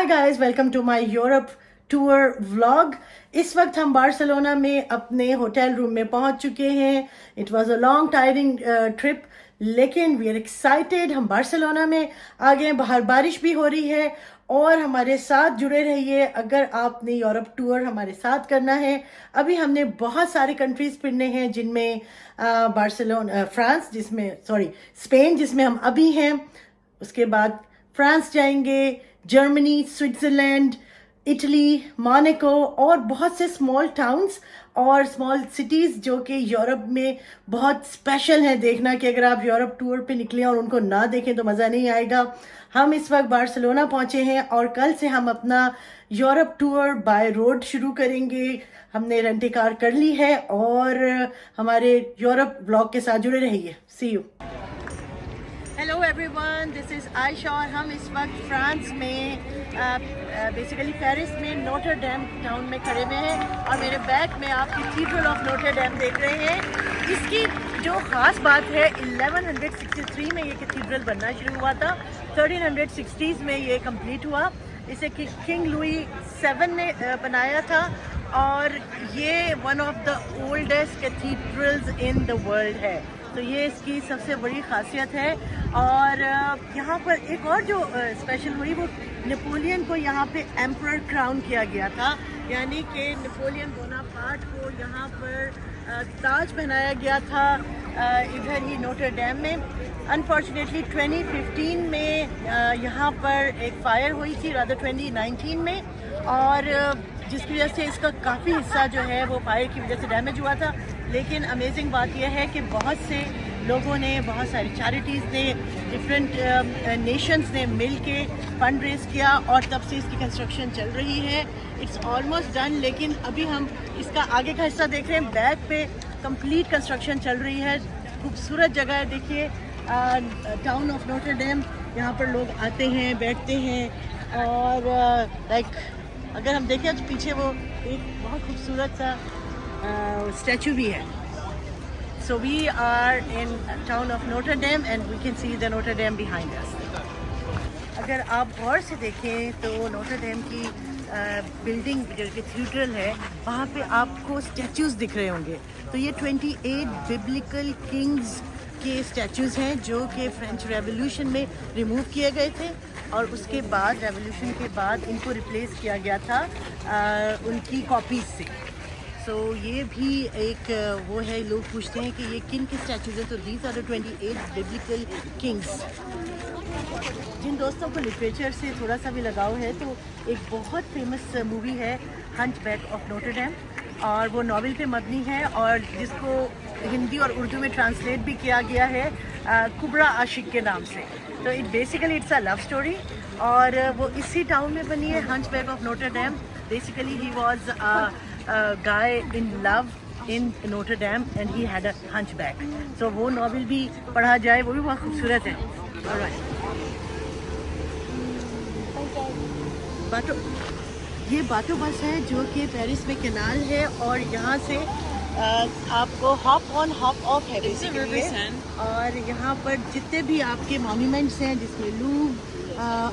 Hi guys, welcome to my Europe tour vlog. इस वक्त हम बार्सिलोना में अपने होटल रूम में पहुंच चुके हैं। It was a long tiring trip, लेकिन वी आर एक्साइटेड। हम बार्सिलोना में आ गए। बाहर बारिश भी हो रही है और हमारे साथ जुड़े रहिए अगर आपने यूरोप टूर हमारे साथ करना है। अभी हमने बहुत सारे कंट्रीज फिरने हैं, जिनमें बार्सिलोना, फ्रांस, स्पेन जिसमें हम अभी हैं। उसके बाद फ्रांस जाएंगे, जर्मनी, स्विट्जरलैंड, इटली, मोनाको और बहुत से स्मॉल टाउन्स और स्मॉल सिटीज़ जो कि यूरोप में बहुत स्पेशल हैं देखना। कि अगर आप यूरोप टूर पे निकलें और उनको ना देखें तो मज़ा नहीं आएगा। हम इस वक्त बार्सिलोना पहुंचे हैं और कल से हम अपना यूरोप टूर बाय रोड शुरू करेंगे। हमने रेंटे कार कर ली है और हमारे यूरोप ब्लॉग के साथ जुड़े रहिए। See you. Hello everyone, this is Ayesha और हम इस वक्त फ्रांस में बेसिकली पेरिस में नोटर डैम टाउन में खड़े हुए हैं और मेरे बैक में आप कैथीड्रल ऑफ नोटर डैम देख रहे हैं। इसकी जो ख़ास बात है, 1163 में ये कैथीड्रल बनना शुरू हुआ था, 1360s में ये कंप्लीट हुआ। इसे किंग लुई 7 ने बनाया था और ये one of the oldest cathedrals in the world है। तो ये इसकी सबसे बड़ी खासियत है। और यहाँ पर एक और जो स्पेशल हुई, वो नेपोलियन को यहाँ पे एम्परर क्राउन किया गया था, यानी कि नेपोलियन बोनापार्ट को यहाँ पर ताज पहनाया गया था इधर ही नोटर डैम में। अनफॉर्चुनेटली 2015 में यहाँ पर एक फायर हुई थी, रादर 2019 में, और जिसकी वजह से इसका काफ़ी हिस्सा जो है वो फायर की वजह से डैमेज हुआ था। लेकिन अमेजिंग बात यह है कि बहुत से लोगों ने, बहुत सारी चैरिटीज़ ने, डिफरेंट नेशंस ने मिल के फंड रेज किया और तब से इसकी कंस्ट्रक्शन चल रही है। इट्स ऑलमोस्ट डन, लेकिन अभी हम इसका आगे का हिस्सा देख रहे हैं। बैक पे कंप्लीट कंस्ट्रक्शन चल रही है। खूबसूरत जगह है, देखिए, टाउन ऑफ नोटर डैम। यहाँ पर लोग आते हैं, बैठते हैं और अगर हम देखें तो पीछे वो एक बहुत खूबसूरत सा स्टैचू भी है। So we are in town of Notre Dame and we can see the Notre Dame behind us. अगर आप गौर से देखें तो नोटर डैम की बिल्डिंग जो कैथीड्रल है, वहाँ पे आपको स्टैचूज़ दिख रहे होंगे। तो ये 28 बिब्लिकल किंग्स के स्टैचूज़ हैं जो कि फ्रेंच रेवोल्यूशन में रिमूव किए गए थे और उसके बाद, रेवोल्यूशन के बाद, इनको रिप्लेस किया गया था उनकी कॉपीज़ से। सो ये भी एक वो है, लोग पूछते हैं कि ये किन के स्टैचूज़ हैं, तो these are the 28 biblical kings. जिन दोस्तों को लिटरेचर से थोड़ा सा भी लगाव है, तो एक बहुत फेमस मूवी है हंचबैक ऑफ नोटर डैम, और वो नॉवेल पे मबनी है और जिसको हिंदी और उर्दू में ट्रांसलेट भी किया गया है कुबरा आशिक के नाम से। तो it basically it's a love story और वो इसी टाउन में बनी है, Hunchback of Notre Dame. Basically he was a guy in love in Notre Dame and he had a hunchback. So वो नॉवेल भी पढ़ा जाए, वो भी बहुत खूबसूरत है। ऑलराइट, ये बाटो बस है जो कि पेरिस में कैनाल है और यहाँ से आपको हॉप ऑन हॉप ऑफ है बेसिकली। और यहाँ पर जितने भी आपके मॉन्यूमेंट्स हैं, जिसमें Louvre,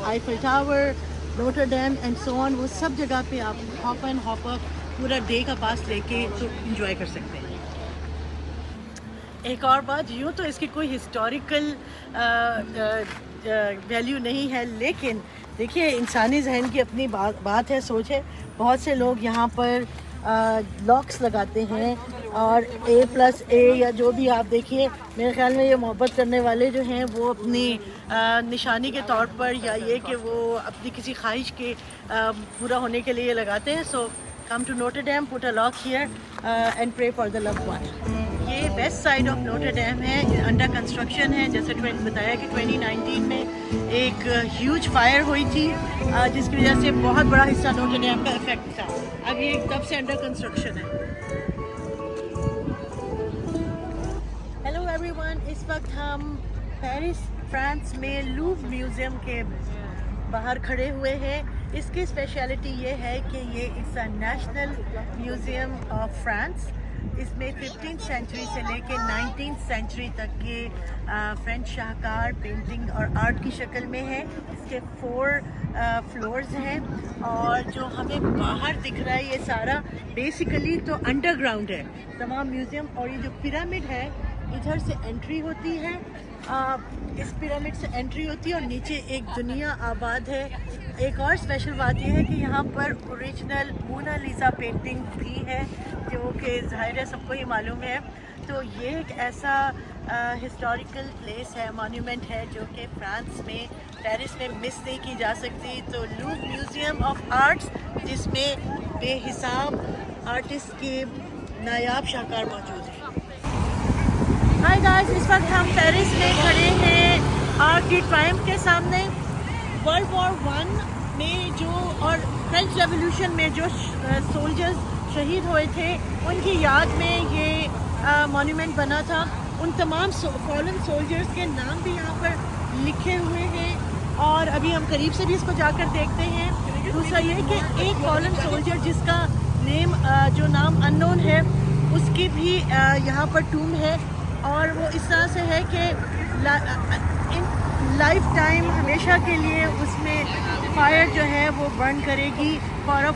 Eiffel tower, Notre Dame and so on, वो सब जगह पे आप हॉप एंड हॉप ऑफ पूरा डे का पास लेके तो इंजॉय कर सकते हैं। एक और बात, यूँ तो इसकी कोई हिस्टोरिकल वैल्यू नहीं है, लेकिन देखिए, इंसानी जहन की अपनी बात है, सोच है। बहुत से लोग यहाँ पर लॉक्स लगाते हैं और A+A या जो भी आप देखिए, मेरे ख्याल में ये मोहब्बत करने वाले जो हैं वो अपनी निशानी के तौर पर, या ये कि वो अपनी किसी ख्वाहिश के पूरा होने के लिए लगाते हैं। So come to Notre Dame, put a lock here and pray for the loved one. ये west side of Notre Dame है, अंडर कंस्ट्रक्शन है। जैसे बताया कि 2019 में एक ह्यूज फायर हुई थी जिसकी वजह से बहुत बड़ा हिस्सा नोटर डैम का इफेक्ट था। अब ये तब से अंडर कंस्ट्रक्शन है। हेलो एवरीवन, इस वक्त हम पेरिस, फ्रांस में लूव म्यूज़ियम के बाहर खड़े हुए हैं। इसकी स्पेशलिटी ये है कि ये it's a national museum of France इसमें 15th सेंचुरी से लेके 19th सेंचुरी तक के फ्रेंच शाहकार पेंटिंग और आर्ट की शक्ल में है। इसके 4 फ्लोर्स हैं और जो हमें बाहर दिख रहा है ये सारा बेसिकली तो अंडरग्राउंड है तमाम म्यूज़ियम। और ये जो पिरामिड है इधर से एंट्री होती है, इस पिरामिड से एंट्री होती है और नीचे एक दुनिया आबाद है। एक और स्पेशल बात यह है कि यहाँ पर ओरिजिनल मोनालिसा पेंटिंग भी है जो कि ज़ाहिर है सबको ही मालूम है। तो ये एक ऐसा हिस्टोरिकल प्लेस है, मॉन्यूमेंट है जो कि फ्रांस में पेरिस में मिस नहीं की जा सकती। तो लूव म्यूज़ियम ऑफ आर्ट्स जिसमें बेहिसाब आर्टिस्ट के नायाब शाहकार मौजूद हैं। हाय गाइस, इस वक्त हम पेरिस में खड़े हैं आर्क डी ट्रायम्फ के सामने। वर्ल्ड वॉर 1 में जो और फ्रेंच रेवोल्यूशन में जो सोल्जर्स शहीद हुए थे उनकी याद में ये मॉन्यूमेंट बना था। उन तमाम फॉलन सोल्जर्स के नाम भी यहाँ पर लिखे हुए हैं और अभी हम करीब से भी इसको जाकर देखते हैं। दूसरा ये कि एक फॉलन सोल्जर जिसका नेम जो नाम अननोन है उसकी भी यहाँ पर टूम है और वो इस तरह से है कि लाइफ टाइम हमेशा के लिए उसमें फायर जो है वो बर्न करेगी फॉर अ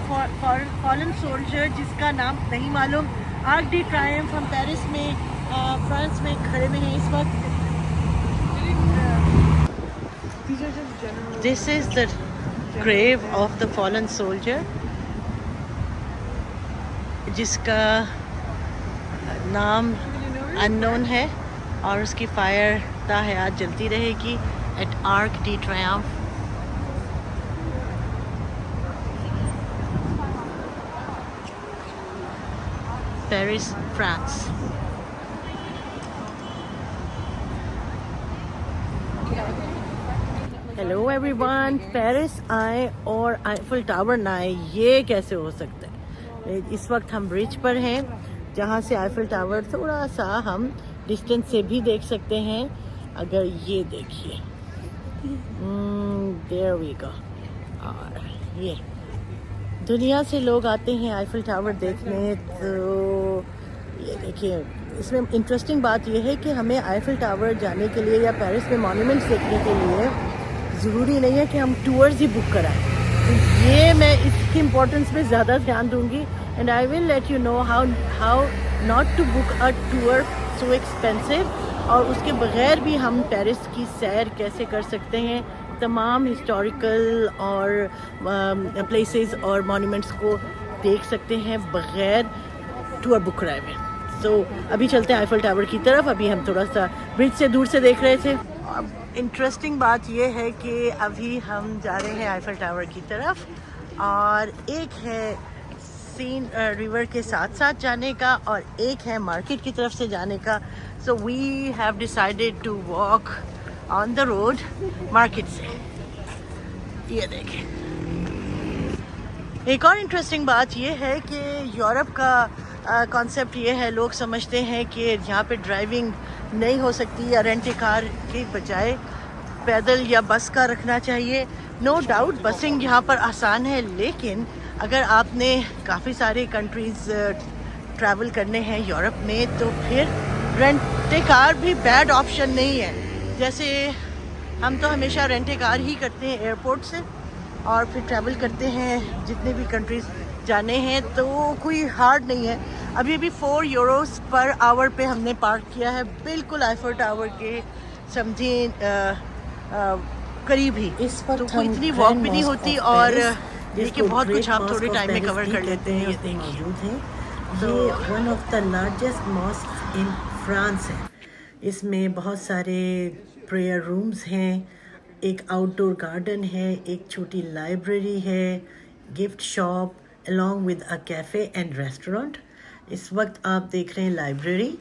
फॉलन सोल्जर जिसका नाम नहीं मालूम। आर्क डी ट्रायम्फ हम पेरिस में फ्रांस में खड़े हुए हैं इस वक्त। This is the grave of the fallen soldier जिसका नाम अननोन है और उसकी फायर ताहयात जलती रहेगी at Arc de Triomphe. Paris, France. Hello everyone, Paris आए और आईफल टावर ना आए, ये कैसे हो सकता है। इस वक्त हम ब्रिज पर हैं जहाँ से आईफल टावर थोड़ा सा हम डिस्टेंस से भी देख सकते हैं। अगर ये देखिए, देयर वी गो। और ये दुनिया से लोग आते हैं आईफल टावर देखने। तो ये देखिए, इसमें इंटरेस्टिंग बात यह है कि हमें आईफल टावर जाने के लिए या पेरिस में मॉन्यूमेंट्स देखने के लिए ज़रूरी नहीं है कि हम टूर्स ही बुक कराएं। तो ये मैं इसकी इम्पोर्टेंस पे ज़्यादा ध्यान दूंगी and I will let you know how not to book a tour so expensive और उसके बगैर भी हम पेरिस की सैर कैसे कर सकते हैं, तमाम हिस्टोरिकल और प्लेसेस और मॉन्यूमेंट्स को देख सकते हैं बगैर टूर बुक कराए हुए। तो अभी चलते हैं आईफल टावर की तरफ। अभी हम थोड़ा सा ब्रिज से दूर से देख रहे थे। अब इंटरेस्टिंग बात यह है कि अभी हम जा रहे हैं आईफल टावर की तरफ और एक है सीन रिवर के साथ साथ जाने का और एक है मार्केट की तरफ से जाने का। So we have decided to walk on the road market से। ये देखें, एक और इंटरेस्टिंग बात ये है कि यूरोप का कॉन्सेप्ट ये है, लोग समझते हैं कि यहाँ पे ड्राइविंग नहीं हो सकती या रेंट कार के बजाय पैदल या बस का रखना चाहिए। नो डाउट बसिंग यहाँ पर आसान है, लेकिन अगर आपने काफ़ी सारे कंट्रीज़ ट्रैवल करने हैं यूरोप में तो फिर रेंट कार भी बैड ऑप्शन नहीं है। जैसे हम तो हमेशा रेंट कार ही करते हैं एयरपोर्ट से और फिर ट्रैवल करते हैं जितने भी कंट्रीज़ जाने हैं, तो कोई हार्ड नहीं है। अभी भी 4 यूरोस पर आवर पे हमने पार्क किया है, बिल्कुल आईफल टावर के समझिए करीब ही। इस वक्त तो कोई इतनी वॉक भी नहीं होती और देखिए बहुत कुछ आप थोड़े टाइम में कवर कर लेते हैं। ये देखिए, ये one of the largest mosque in France है। इसमें बहुत सारे प्रेयर रूम्स हैं, एक आउटडोर गार्डन है, एक छोटी लाइब्रेरी है, gift shop along with a cafe and restaurant. इस वक्त आप देख रहे हैं लाइब्रेरी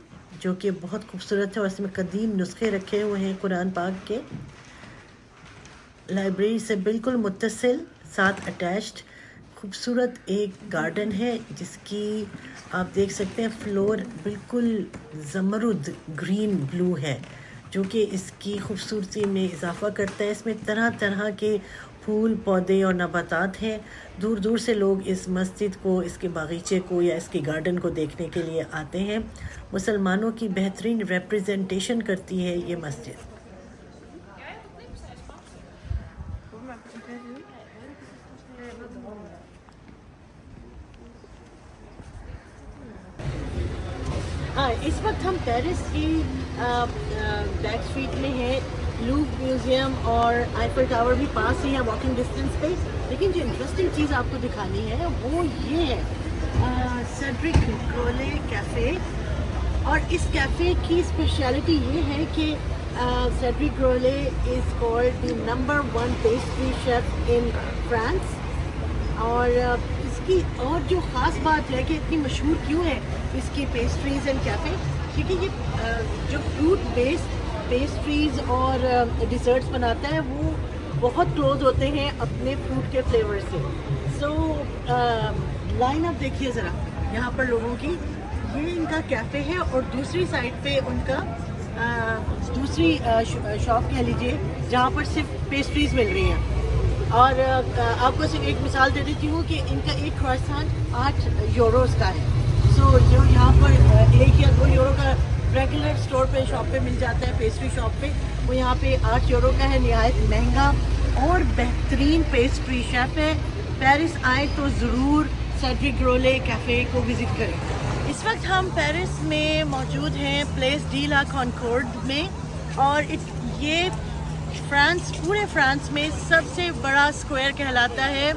जो कि बहुत खूबसूरत है और इसमें कदीम नुस्खे रखे हुए हैं कुरान पाक के। लाइब्रेरी से बिल्कुल मुत्तसिल साथ अटैच्ड खूबसूरत एक गार्डन है जिसकी आप देख सकते हैं फ्लोर बिल्कुल ज़मरुद ग्रीन ब्लू है जो कि इसकी खूबसूरती में इजाफा करता है। इसमें तरह तरह के फूल पौधे और नबातात हैं। दूर दूर से लोग इस मस्जिद को, इसके बागीचे को या इसके गार्डन को देखने के लिए आते हैं। मुसलमानों की बेहतरीन रिप्रेजेंटेशन करती है ये मस्जिद। हाँ, इस वक्त हम पेरिस की बैक स्ट्रीट में हैं। लूव्र म्यूज़ियम और आईफल टावर भी पास ही है वॉकिंग डिस्टेंस पे। लेकिन जो इंटरेस्टिंग चीज़ आपको दिखानी है वो ये है सेड्रिक ग्रोले कैफ़े। और इस कैफ़े की स्पेशलिटी ये है कि Cedric Grolet is called the number 1 pastry chef in France. और इसकी और जो ख़ास बात है कि इतनी मशहूर क्यों है इसकी पेस्ट्रीज़ एंड कैफ़े, क्योंकि ये जो फ्रूट बेस्ड पेस्ट्रीज़ और डिज़र्ट्स बनाता है वो बहुत क्लोज होते हैं अपने फ्रूट के फ्लेवर से। सो लाइन आप देखिए ज़रा यहाँ पर लोगों की। ये इनका कैफ़े है और दूसरी साइड पे उनका दूसरी शॉप कह लीजिए जहाँ पर सिर्फ पेस्ट्रीज़ मिल रही हैं। और आपको सिर्फ एक मिसाल दे देती हूँ कि इनका एक क्रॉइसेंट 8 यूरोज़ का है। सो जो यहाँ पर 1 या 2 यूरो का रेगुलर स्टोर पे शॉप पे मिल जाता है पेस्ट्री शॉप पे, वो यहाँ पे 8 यूरो का है। नहायत महंगा और बेहतरीन पेस्ट्री शेफ है। पेरिस आए तो ज़रूर सेड्रिक ग्रोले कैफ़े को विज़िट करें। इस वक्त हम पेरिस में मौजूद हैं प्लेस डी ला कॉनकॉर्ड में। और ये फ्रांस, पूरे फ्रांस में सबसे बड़ा स्क्वायर कहलाता है।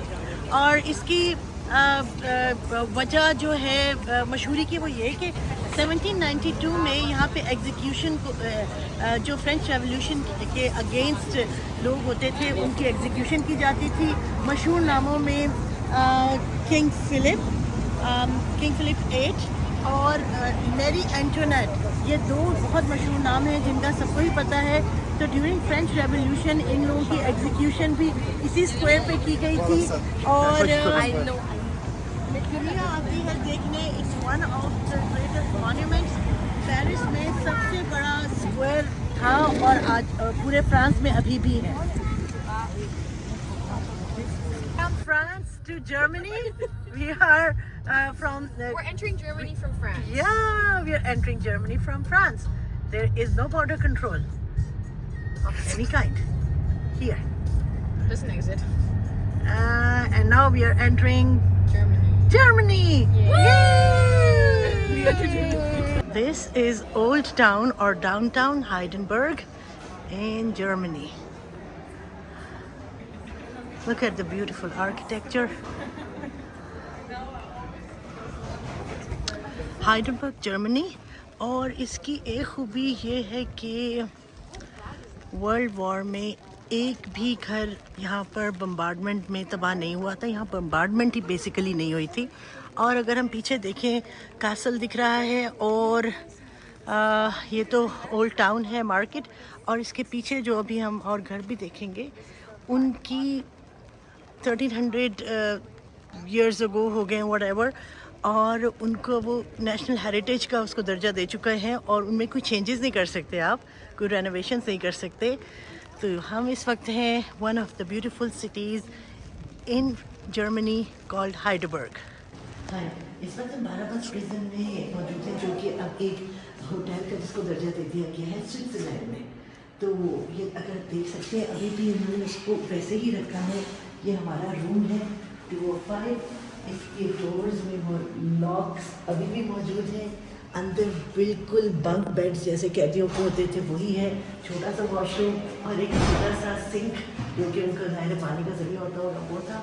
और इसकी वजह जो है मशहूरी की वो ये कि 1792 में यहाँ पे एग्जीक्यूशन को जो फ्रेंच रेवोल्यूशन के अगेंस्ट लोग होते थे उनकी एग्जीक्यूशन की जाती थी। मशहूर नामों में किंग फिलिप 8 और मैरी एंटोनेट, ये 2 बहुत मशहूर नाम हैं जिनका सबको ही पता है। तो ड्यूरिंग फ्रेंच रेवोल्यूशन इन लोगों की एग्जीक्यूशन भी इसी स्क्वायर पे की गई थी। और दुनिया आती है देखने। It's one of the greatest monuments. Paris में सबसे बड़ा स्क्वायर था और आज पूरे फ्रांस में अभी भी है। From France to Germany, we are We're entering Germany from France. Yeah, we are entering Germany from France. There is no border control of any kind here. Just an exit. And now we are entering Germany. Yay! This is Old Town or Downtown Heidelberg in Germany. Look at the beautiful architecture. Heidelberg Germany. और इसकी एक खूबी ये है कि world war में एक भी घर यहाँ पर बम्बार्डमेंट में तबाह नहीं हुआ था। यहाँ बम्बार्डमेंट ही बेसिकली नहीं हुई थी। और अगर हम पीछे देखें कैसल दिख रहा है और ये तो ओल्ड टाउन है मार्केट। और इसके पीछे जो अभी हम और घर भी देखेंगे उनकी 1300 ईयर्स अगो हो गए व्हाटएवर। और उनको वो नेशनल हेरिटेज का उसको दर्जा दे चुका है और उनमें कोई चेंजेस नहीं कर सकते, आप कोई रेनोवेशन नहीं कर सकते। तो हम इस वक्त हैं one of the beautiful cities in Germany called Heidelberg. इस वक्त हम बाराबस प्रिजन में मौजूद हैं जो कि अब एक होटल का जिसको दर्जा दे दिया गया है स्विट्ज़रलैंड में। तो ये अगर देख सकते हैं अभी भी इन्होंने उसको वैसे ही रखा है। ये हमारा रूम है 205। इसके डोर्स में वो लॉक्स अभी भी मौजूद हैं। अंदर बिल्कुल बंक बेड्स जैसे कैदियों को होते थे वही है। छोटा सा वॉशरूम और एक छोटा सा सिंक जो कि उनका ज़ाहिर पानी का ज़रिया होता होगा वो था।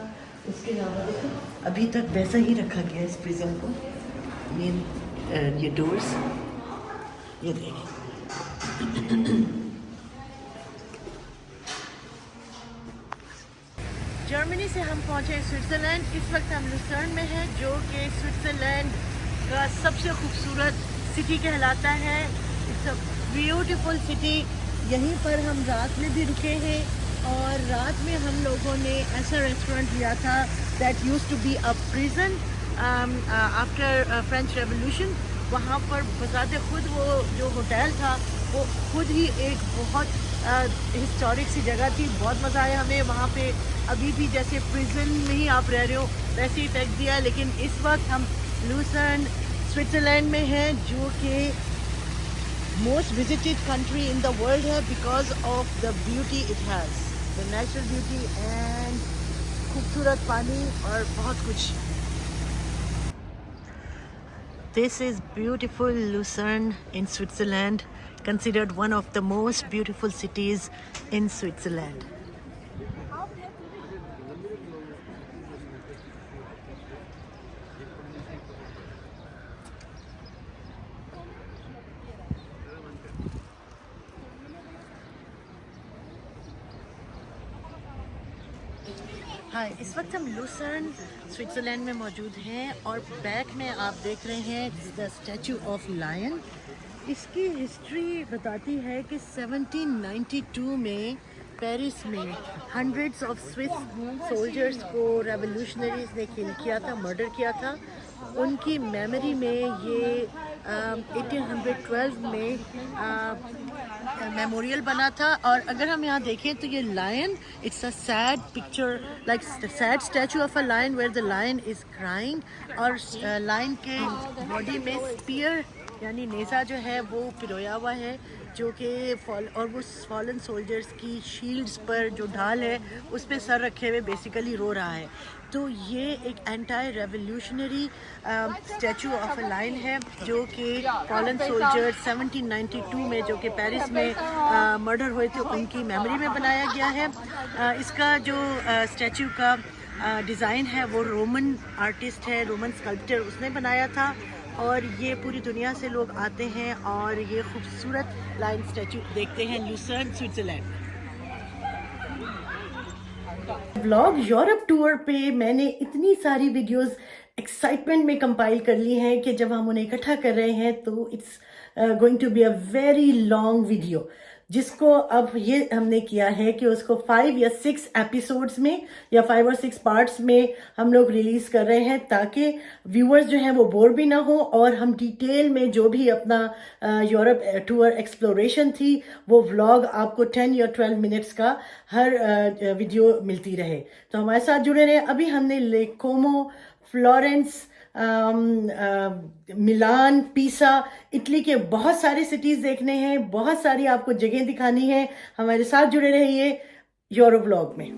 उसके अलावा देखो अभी तक वैसा ही रखा गया है इस प्रिजन को। ये डोर्स ये देखिए। जर्मनी से हम पहुंचे स्विट्ज़रलैंड। इस वक्त हम लुसर्न में हैं जो कि स्विट्ज़रलैंड का सबसे खूबसूरत सिटी कहलाता है। It's a beautiful city. यहीं पर हम रात में भी रुके हैं और रात में हम लोगों ने ऐसा रेस्टोरेंट लिया था that used to be a prison after French revolution. वहाँ पर बजाते खुद वो जो होटल था वो खुद ही एक बहुत हिस्टोरिक सी जगह थी, बहुत मज़ा आया हमें वहाँ पे। अभी भी जैसे प्रिजन में ही आप रह रहे हो वैसे ही इफेक्ट दिया है। लेकिन इस वक्त हम लूसर्न स्विट्ज़रलैंड में हैं, जो कि most visited country in the world है because of the beauty it has, the natural beauty and खूबसूरत पानी और बहुत कुछ। This is beautiful Lucerne in Switzerland, considered one of the most beautiful cities in Switzerland. हाँ, इस वक्त हम लूसर्न स्विट्ज़रलैंड में मौजूद हैं और बैक में आप देख रहे हैं द स्टैचू ऑफ लायन। इसकी हिस्ट्री बताती है कि 1792 में पेरिस में हंड्रेड्स ऑफ स्विस सोल्जर्स को रेवोल्यूशनरीज ने किल किया था, मर्डर किया था। उनकी मेमोरी में ये 1812 में मेमोरियल बना था। और अगर हम यहाँ देखें तो ये lion, it's a sad picture, like sad statue of a lion where the lion is crying. और लायन के बॉडी में स्पीयर यानी नेज़ा जो है वो पिरोया हुआ है, जो कि और वो फॉलन सोल्जर्स की शील्ड्स पर जो ढाल है उस पर सर रखे हुए बेसिकली रो रहा है। तो ये एक anti revolutionary statue of a lion है, जो कि फॉलन सोल्जर्स 1792 में जो कि पेरिस में मर्डर हुए थे उनकी मेमोरी में बनाया गया है। इसका जो स्टैचू का डिज़ाइन है वो रोमन आर्टिस्ट है, रोमन स्कल्पटर, उसने बनाया था। और ये पूरी दुनिया से लोग आते हैं और ये खूबसूरत लायन स्टैचू देखते हैं lucerne Switzerland. Vlog Europe tour पे मैंने इतनी सारी वीडियोस एक्साइटमेंट में कंपाइल कर ली हैं कि जब हम उन्हें इकट्ठा कर रहे हैं तो it's going to be a very long video, जिसको अब ये हमने किया है कि उसको 5 या 6 एपिसोड्स में या 5 और 6 पार्ट्स में हम लोग रिलीज कर रहे हैं, ताकि व्यूअर्स जो हैं वो बोर भी ना हो और हम डिटेल में जो भी अपना यूरोप टूर एक्सप्लोरेशन थी वो व्लॉग आपको 10 या 12 मिनट्स का हर वीडियो मिलती रहे। तो हमारे साथ जुड़े रहे। अभी हमने लेक कोमो, फ्लोरेंस, मिलान, पीसा, इटली के बहुत सारे सिटीज़ देखने हैं, बहुत सारी आपको जगह दिखानी है। हमारे साथ जुड़े रहिए यूरोप व्लॉग में।